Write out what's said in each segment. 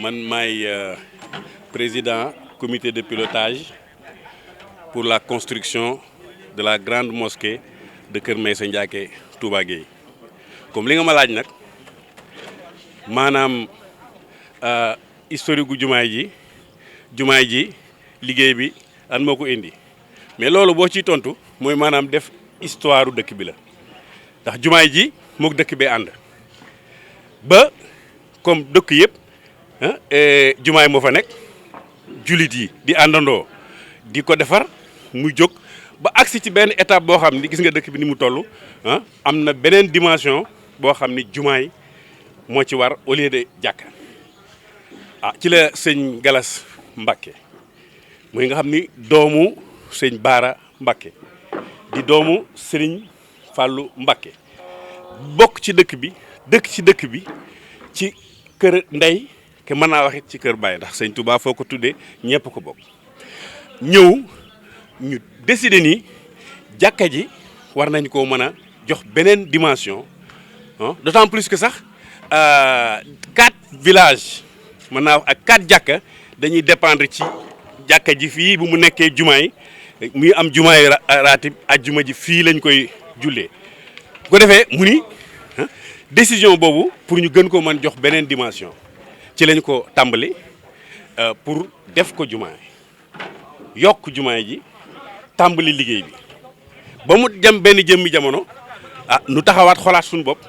man maay président comité de pilotage pour la construction de la grande mosquée de Kër Meïssa Ndiaké Touba Gueye comme li nga ma laaj nag maanaam historique gu jumaay ji liggéey bi lan moo ko indi mais loolu boo ciy tontu mooy maanaam def histoire dëkk bi la ndax jumaay ji mook dëkk bee ànd ba comme dëkk yëpp jumaay moo fa nekk jullit yi di àndandoo di ko defar mu jóg ba agsi ci benn étape boo xam ni gis nga dëkk bi ni mu toll am na beneen dimension boo xam ni jumaay moo ci war au lieu de jàkka ci la sëñ Galas Mbacké muy nga xam ni doomu sëñ Baara Mbacké di doomu Sëriñ Fàllu Mbacké bokk ci dëkk bi ci kër ndey ke mën naa waxit ci kër Baye ndax sëñ Touba foo ko tuddee ñëpp ko bokk ñëw ñu décider ni jàkka ji war nañ koo mën a jox beneen dimension d'autant plus que sax 4 villages mën naa wax ak 4 jàkka dañuy dépendre ci jàkka ji fii bu mu nekkee jumaay muy am jumaay raatib ajjuma ji fii lañ koy jullee bu ko defee mu ni décision boobu pour ñu gën ko mën jox beneen dimension ci lañ ko tàmbali pour def ko jumaay yokk jumaay ji tàmbali liggéey bi ba mu jëm benn jëmmi jamono nu taxawaat xolaat suñu bopp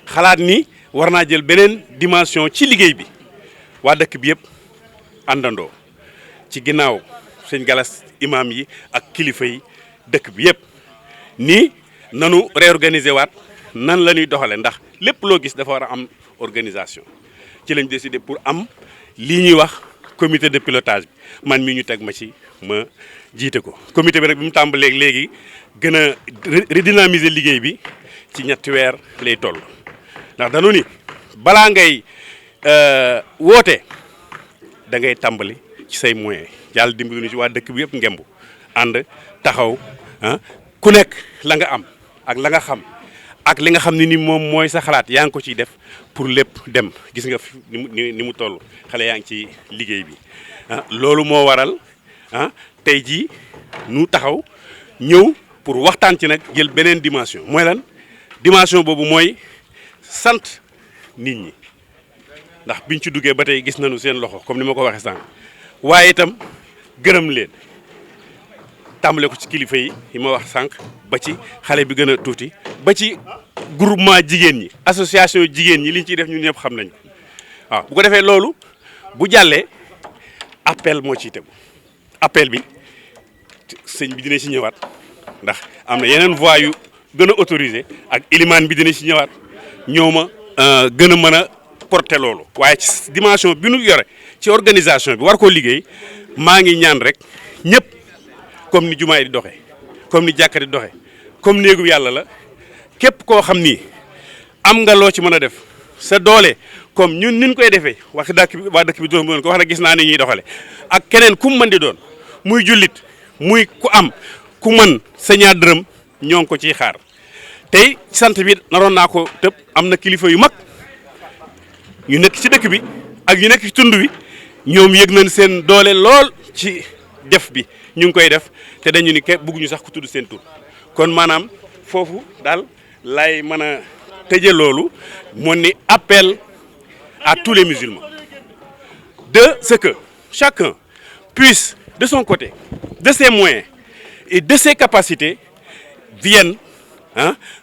xalaat ni war naa jël beneen dimension ci liggéey bi waa dëkk bi yëpp àndandoo ci ginnaaw sëñ Galas imam yi ak kilifa yi dëkk bi yëpp nii nanu réorganiser waat nan la ñuy doxale ndax lépp loo gis dafa war a am organisation ci lañ décidé pour am lii ñuy wax comité de pilotage bi man mii ñu teg ma ci ma jiite ko comité bi nag bi mu tàmbalee léegi gën a redynamiser liggéey bi ci 3 weer lay toll ndax dañu ni balaa ngay woote da ngay tàmbali ci say moyens yàlla dimbali ñu ci waa dëkk bi yëpp ngembu ànd taxaw ku nekk la nga am ak la nga xam ak li nga xam ne ni moom mooy sa xalaat yaa ngi ko ciy def pour lépp dem gis nga ni mu toll xale yaa ngi ci liggéey bi loolu moo waral tey jii nu taxaw ñëw pour waxtaan ci nag jël beneen dimension mooy lan dimension boobu mooy sant nit ñi ndax biñ ci duggee ba tey gis nañu seen loxo comme ni ma ko waxee sànq waaye itam gërëm leen tàmbale ko ci kilifa yi ma wax sànq ba ci xale bi gën a tuuti ba ci groupement jigéen ñi association jigéen ñi liñ ciy def ñun ñëpp xam nañ ko waaw bu ko defee loolu bu jàllee appel moo ciy tegu appel bi sëñ bi dina ci ñëwaat ndax am na yeneen voies yu gën a autorisé ak ilimaan bi dina ci ñëwaat ñoo ma gën a mën a porter loolu waaye ci dimension bi nu yore ci organisation bi war koo liggéey maa ngi ñaan rek ñëpp comme ni jumaay di doxee comme ni jàkka di doxee comme néegu yàlla la képp koo xam ni am nga loo ci mën a def sa doole comme ñun niñ koy defee wax waa dëkk bi doon mën ko wax na gis naa ni ñuy doxale ak keneen ku mu mën di doon muy jullit muy ku am ku mën sa ñaar dërëm ñoo ngi ko ciy xaar tey sant bi naroon naa ko tëb am na kilifa yu mag ñu nekk ci dëkk bi ak ñu nekk ci tund bi ñoom yëg nañ seen doole lool ci def bi ñu ngi koy def te dañu ni bëgguñu sax ku tudd seen tur kon maanaam foofu daal lay mën a tëje loolu moo ni appel à tous les musulmans de ce que chacun puisse de son côté de ses moyens et de ses capacités vienne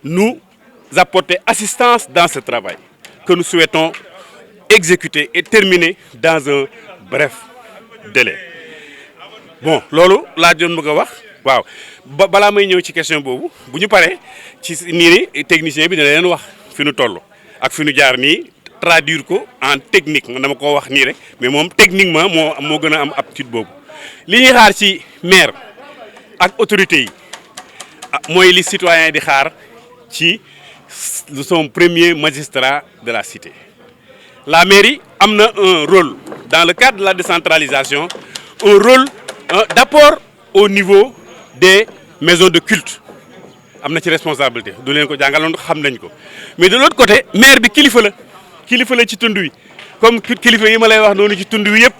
nous apporter assistance dans ce travail que nous souhaitons exécuter et terminer dans un bref délai. Bon loolu laa doon bëgg a wax waaw balaa may ñëw ci question boobu bu ñu paree ci nii ni technicien bi dina leen wax fi nu toll ak fi nu jaar nii traduire ko en technique dama ko wax nii rek mais moom techniquement moo gën a am aptitude boobu li ñuy xaar ci maire ak autorités yi mooy li citoyen di xaar ci son premier magistrat de la cité. La mairie am na un rôle dans le cadre de la décentralisation un rôle d'apport au niveau des maisons de culte am na ci responsabilité du leen ko jàngaloon xam nañ ko mais de l'autre côté maire bi kilifa la ci tund wi comme kilifa yi ma lay wax noonu ci tund wi yëpp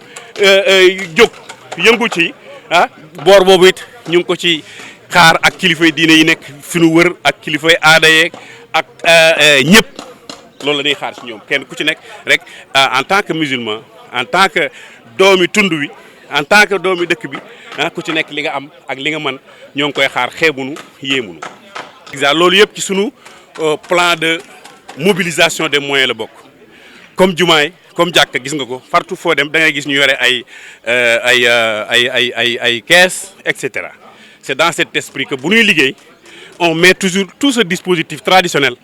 jóg yëngu ci boor boobu it ñu ngi ko ci xaar ak kilifay diine yi nekk suñu wër ak kilifay aada yeeg ak ñëpp loolu la ñuy xaar ci ñoom kenn ku ci nekk rek en tant que musulman en tant que doomi tund wi en tant que doomi dëkk bi ku ci nekk li nga am ak li nga mën ñoo ngi koy xaar xeebunu yéemunu loolu yëpp ci sunu plan de mobilisation des moyens la bokk comme jumaay comme jàkka gis nga ko partout foo dem da ngay gis ñu yore ay caisse et cetera c'est dans cet esprit que bu ñuy liggéey on met toujours tout ce dispositif traditionnel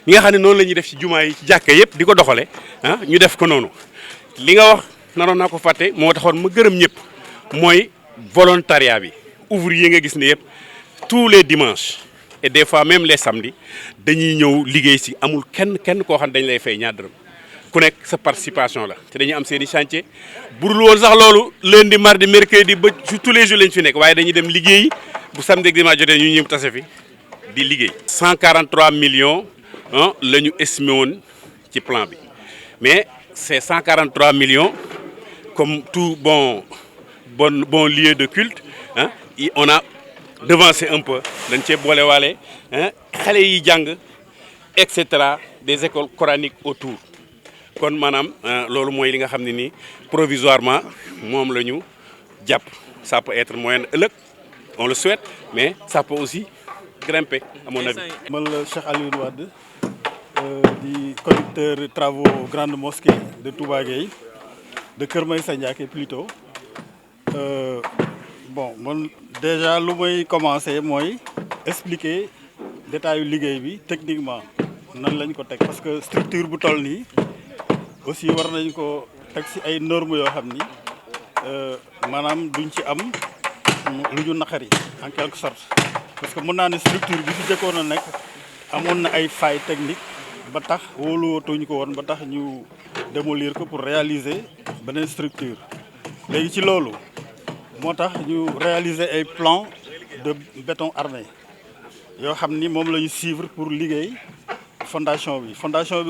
ñi nga xam ne noonu la ñuy def ci jumaa yi ci jàkka yëpp di ko doxale ñu def ko noonu li nga wax naroon naa ko fàtte moo taxoon ma gërëm ñëpp mooy volontariat bi ouvrier nga gis ne yëpp tous les dimanches et des fois même les samedis dañuy ñëw liggéey si amul kenn koo xam ne dañ lay fay ñaar dërëm ku nekk sa participation la te dañuy am seen i chantier bu dul woon sax loolu lundi mardi mercredi ba tous les jours lañ fi nekk waaye dañuy dem liggéey bu samedi ak dimanche jotee ñu ñëw tase fi di liggéey. 143 millions la ñu estimé woon ci plan bi mais c'est 143 millions comme tout bon lieu de culte on a devancé un peu dañ cee boole waale xale yi jàng et cetera des écoles coraniques autour kon maanaam loolu mooy li nga xam ne nii provisoirement moom la ñu jàpp ça peut être moyen ëllëg on le souhaite mais ça peut aussi grimper à mon avis. man la Cheikh Alioune Wade di conducteur travaux grande mosquée de Touba Gueye de Kër Maysa Ndiaké plutôt bon man déjà lu may commencer mooy expliquer détail yu liggéey bi techniquement nan lañ ko teg parce que structure bu toll nii aussi war nañ ko teg ci ay normes yoo xam ni maanaam duñ ci am lu ñu naqari en quelque sorte parce que mën naa ne structure bi fi jëkkoon a nekk amoon na ay failles techniques ba tax wóoluwatuñ ko woon ba tax ñu démolir ko pour réaliser beneen structure léegi ci loolu moo tax ñu réaliser ay plans de béton armé yoo xam ni moom la ñu suivre pour liggéey fondation bi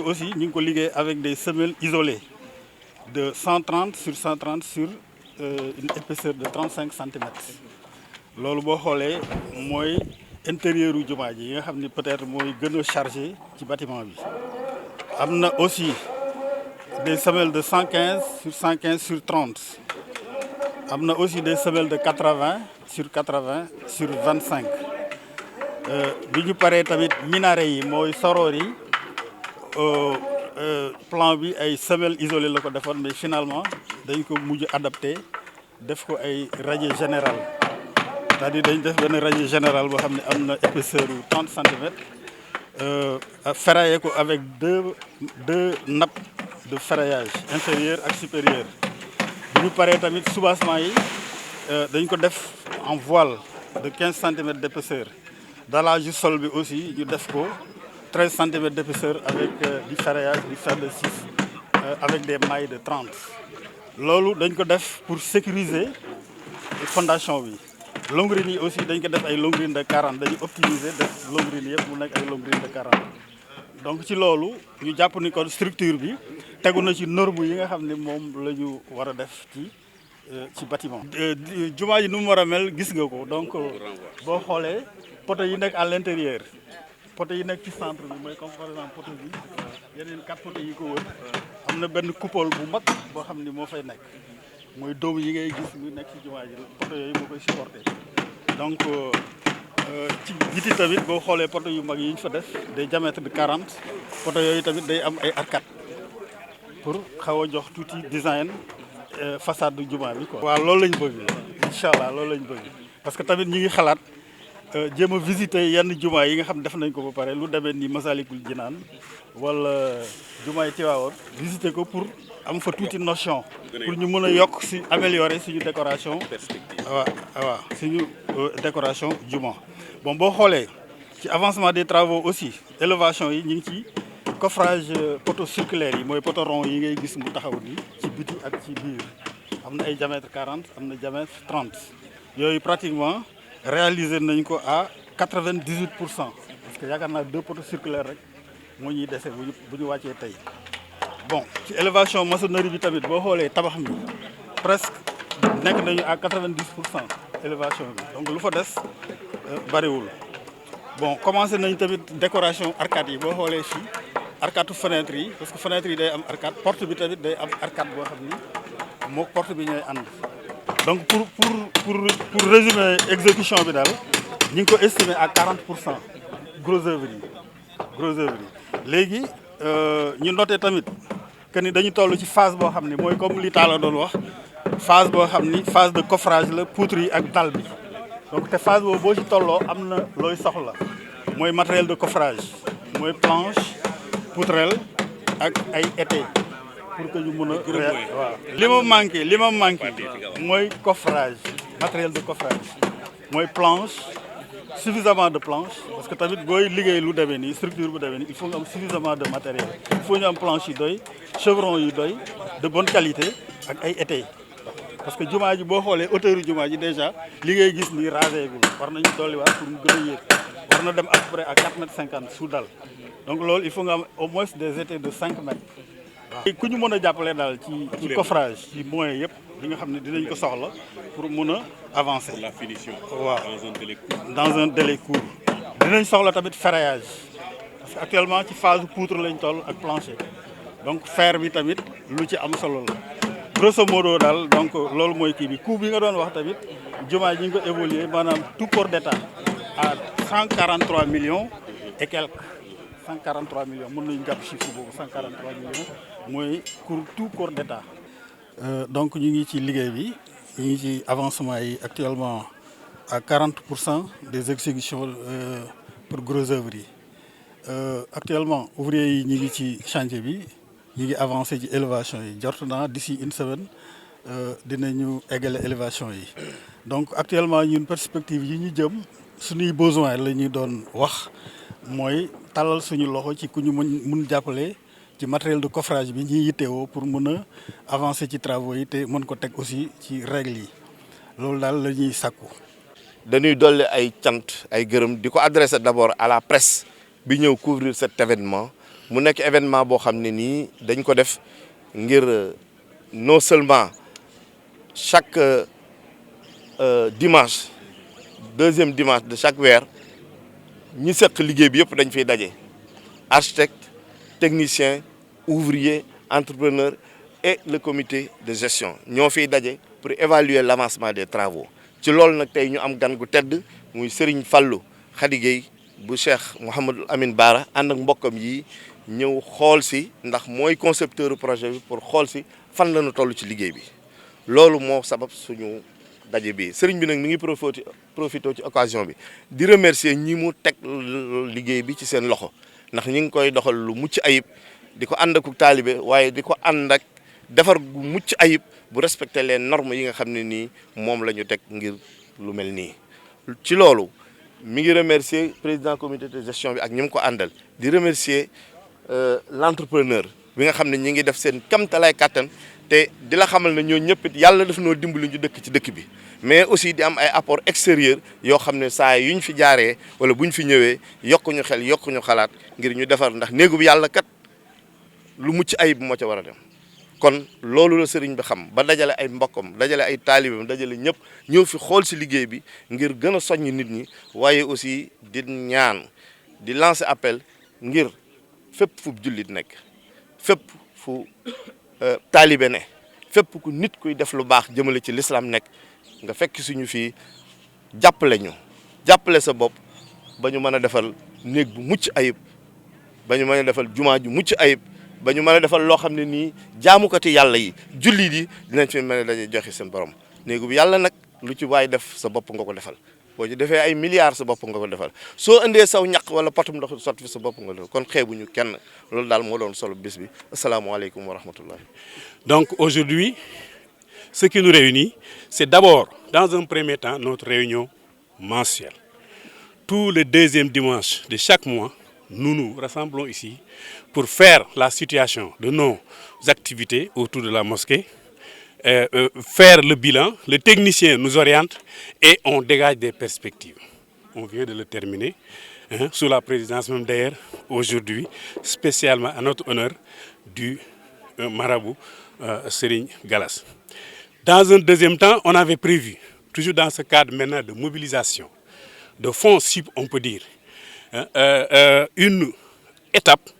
aussi ñu ngi ko liggéey avec des semelles isolées de 130 sur 130 sur une épaisseur de 35 centimètres loolu boo xoolee mooy intérieur u jumaa ji yi nga xam ni peut-être mooy gën a chargé ci bâtiment bi am na aussi des semelles de 115 sur 115 sur 30 am na aussi des semelles de 80 sur 80 sur 25 bi ñu paree tamit minaret yi mooy soroor yi plan bi ay semelles isolées la ko defoon mais finalement dañ ko mujj adapté def ko ay radier général c'est-à-dire dañ def benn radier général boo xam ne am na épaisseur u 30 centimètres ferraillé ko avec deux nappes de ferraillage inférieur ak supérieur bu ñu paree tamit soubassement yi dañ ko def en voile de 15 centimètres d'épaisseur dallage du sol bi aussi ñu def ko 13 centimètres d'épaisseur avec du ferraillage du fer de 6 avec des mailles de 30 loolu dañ ko def pour sécuriser fondation bi longrine yi aussi dañ ko def ay longrine de 40 dañu optimiser def longrine yëpp mu nekk ay longrine de 40 donc ci loolu ñu jàpp ni kon structure bi tegu na ci norme yi nga xam ne moom la ñu war a def ci bâtiment jumaa ji nu mu war a mel gis nga ko donc boo xoolee poteaux yi nekk à l'intérieur poteaux yi nekk ci centre bi mooy comme par exemple poteau bi yeneen 4 poteaux yi ko wër am na benn coupole bu mag boo xam ni moo fay nekk mooy dóom yi ngay gis muy nekk ci jumaa ji poteaux yooyu moo koy supporter donc ci biti tamit boo xoolee poteaux yu mag yi ñu fa def des diamètres de 40 poteaux yooyu tamit day am ay arcades pour xaw a jox tuuti design façade du jumaa bi quoi. waaw loolu lañ bëgg incha allah loolu lañ bëgg parce que tamit ñu ngi xalaat jéem a visiter yenn jumaa yi nga xam def nañ ko ba pare lu demee ni Masalikul Jinaan wala jumaay Tiwaawoon visiter ko pour am fa tuuti notion pour ñu mën a yokk si améliorer suñu décoration waaw suñu décoration juma. bon boo xoolee ci avancement des travaux aussi élévation yi ñu ngi ci coffrage poteau circulaire yi mooy poteau rond yi ngay gis mu taxaw ni ci biti ak ci biir am na ay diamètre 40 am na diamètre 30 yooyu pratiquement réalisé nañ ko à 98% parce que yaakaar naa 2 poteaux circulaires rek moo ñuy dese bu ñu wàccee tey bon ci élévation maçonnerie bi tamit boo xoolee tabax mi presque nekk nañu à 90% élévation bi donc lu fa des bariwul. bon commencé nañ tamit décoration arcade yi boo xoolee fii arcade fenêtre yi parce que fenêtre yi day am arcade porte bi tamit day am arcade boo xam ni moo porte bi ñooy ànd. donc pour résumer exécution bi daal ñu ngi ko estimé à 40% gros œuvre yi léegi ñu noté tamit que ni dañu toll ci phase boo xam ni mooy comme li Talla doon wax phase boo xam ni phase de coffrage la poutre yi ak dalle bi donc te phase boobu boo ci tolloo am na looy soxla mooy matériel de coffrage mooy planche poutrelle ak ay étais pour que ñu mën a waaw li ma manqué mooy coffrage matériel de coffrage mooy planche suffisamment de planche parce que tamit booy liggéey lu demee nii structure bu demee nii il faut nga am suffisamment de matériel il faut ñu am planche yu doy chevron yu doy de bonne qualité ak ay étais parce que jumaa ji boo xoolee hauteur yu jumaa ji déjà li ngay gis nii rasé gul war nañu dolliwaat pour mu gën a yéeg war na dem à peu près à 4,50 m sous dalle donc loolu il faut nga am au moins des étais de 5 mètres. waaw ku ñu mën a jàppale daal ci coffrage ci moyens yëpp li nga xam ne dinañ ko soxla pour mën a avancer. la finition. waaw dans un délai court. dans un délai court. dinañ soxla tamit ferraillage parce que actuellement ci phase poutre lañ toll ak plancher donc fer bi tamit lu ci am solo la. grosso modo daal donc loolu mooy kii bi coût bi nga doon wax tamit jumaa ji nga ko évoluer maanaam tout corps d'état à 143 millions et quelques 143 millions mën nañu jàpp chiffre boobu 143 millions mooy pour tout corps d'état. donc ñu ngi ci liggéey bi ñu ngi ci avancement yi actuellement à 40% des exécutions pour gros œuvres yi actuellement ouvriers yi ñu ngi ci chantier bi. ñu ngi avancé ci élévation yi jort naa d'ici une semaine dinañu eggale élévation yi donc actuellement ñun perspective yi ñu jëm suñuy besoin la ñuy doon wax mooy tàllal suñu loxo ci ku ñu mun jàppale ci matériel de coffrage bi ñuy yittewoo pour mën a avancer ci travaux yi te mën ko teg aussi ci règles yi loolu daal la ñuy sàkku. dañuy dolli ay cant ay gërëm di ko adressé d'abord à la presse bi ñëw couvrir cet événement. mu nekk événement boo xam ne nii dañ ko def ngir non seulement chaque dimanche deuxième dimanche de chaque weer ñi seq liggéey bi yëpp dañ fiy daje architecte technicien ouvrier entrepreneur et le comité de gestion ñoo fiy daje pour évaluer l'avancement des travaux ci loolu nag tey ñu am gan gu tedd muy Serigne Fallou Khady Gueye bu Cheikh Mouhamadou Amine Bara ànd ak mbokkam yi ñëw xool si ndax mooy concepteur projet bi pour xool si fan la ñu toll ci liggéey bi loolu moo sabab suñu daje bi sëriñ bi nag mi ngi profité ci occasion bi di remercier ñi mu teg liggéey bi ci seen loxo ndax ñi ngi koy doxal lu mucc ayib di ko ànd ak taalibe waaye di ko ànd ak defar gu mucc ayib bu respecté les normes yi nga xam ne nii moom la ñu teg ngir lu mel nii ci loolu mi ngi remercier président comité de gestion bi ak ñi mu ko àndal di remercier l'entrepreneur bi nga xam ne ñi ngi def seen kamtalaay kàttan te di la xamal ne ñoo ñëpp it yàlla def noo dimbali ñu dëkk ci dëkk bi mais aussi di am ay apport extérieur yoo xam ne saa yu ñu fi jaaree wala bu ñu fi ñëwee yokku ñu xel yokku ñu xalaat ngir ñu defar ndax néegu bi yàlla kat lu mucc ayib moo ca war a dem kon loolu la sëriñ bi xam ba dajale ay mbokkam dajale ay taalibam dajale ñëpp ñëw fi xool si liggéey bi ngir gën a soññ nit ñi waaye aussi di ñaan di lancer appel ngir fépp fu jullit nekk fépp fu taalibe ne fépp ku nit kuy def lu baax jëmale ci l'islam nekk nga fekk suñu fii jàppale ñu jàppale sa bopp ba ñu mën a defal néeg bu mucc ayib ba ñu mën a defal jumaa ju mucc ayib ba ñu mën a defal loo xam ne nii jaamukati yàlla yi jullit yi dinañ fi mën a daje joxe seen borom néegu bi yàlla nag lu ci waay def sa bopp nga ko defal boo ci defee ay milliards sa bopp nga ko defal soo indee saw ñaq wala patum ndox sotti fi sa bopp nga defal kon xeebuñu kenn loolu daal moo doon solo bés bi asalaamaaleykum wa rahmatullah. Donc aujourd'hui, ce qui nous réunit, c'est d'abord, dans un premier temps, notre réunion mensuelle. Tout le deuxième dimanche de chaque mois, nous nous rassemblons ici pour faire la situation de nos activités autour de la mosquée, faire le bilan, le technicien nous oriente et on dégage des perspectives. On vient de le terminer, sous la présidence même d'ailleurs, aujourd'hui, spécialement à notre honneur, du marabout Serigne Gallas. Dans un deuxième temps, on avait prévu, toujours dans ce cadre maintenant de mobilisation, de fonds, si on peut dire, une étape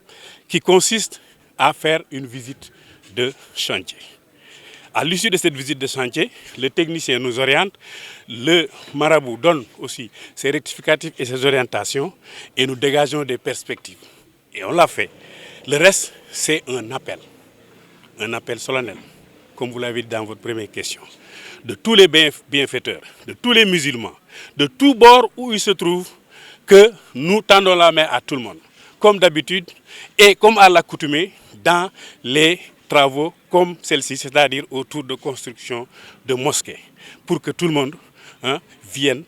qui consiste à faire une visite de chantier. À l'issue de cette visite de chantier, le technicien nous oriente, le marabout donne aussi ses rectificatifs et ses orientations et nous dégageons des perspectives. Et on l'a fait. Le reste, c'est un appel solennel, comme vous l'avez dit dans votre première question, de tous les bienfaiteurs, de tous les musulmans, de tous bords où ils se trouvent, que nous tendons la main à tout le monde, comme d'habitude et comme à l'accoutumée dans les travaux comme celle-ci, c'est-à-dire autour de construction de mosquées, pour que tout le monde vienne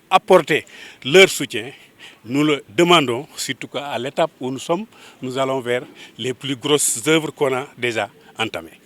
apporter leur soutien. Nous le demandons, surtout qu'à l'étape où nous sommes, nous allons vers les plus grosses œuvres qu'on a déjà entamées.